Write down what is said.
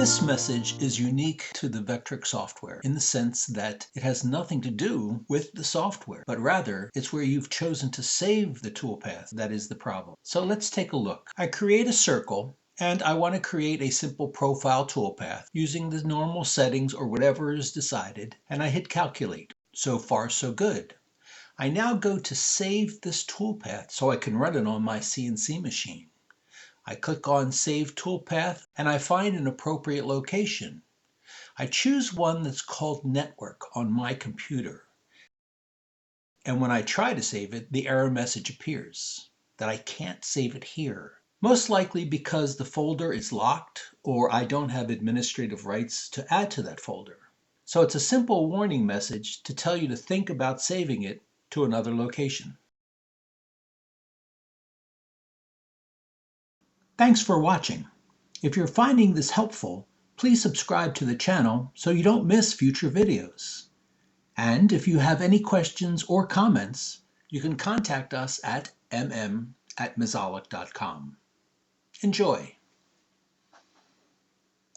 This message is unique to the Vectric software in the sense that it has nothing to do with the software, but rather it's where you've chosen to save the toolpath that is the problem. So let's take a look. I create a circle and I want to create a simple profile toolpath using the normal settings or whatever is decided, and I hit calculate. So far so good. I now go to save this toolpath so I can run it on my CNC machine. I click on Save Toolpath and I find an appropriate location. I choose one that's called Network on my computer. And when I try to save it, the error message appears that I can't save it here. Most likely because the folder is locked or I don't have administrative rights to add to that folder. So it's a simple warning message to tell you to think about saving it to another location. Thanks for watching. If you're finding this helpful, please subscribe to the channel so you don't miss future videos. And if you have any questions or comments, you can contact us at mm@mezalick.com. Enjoy!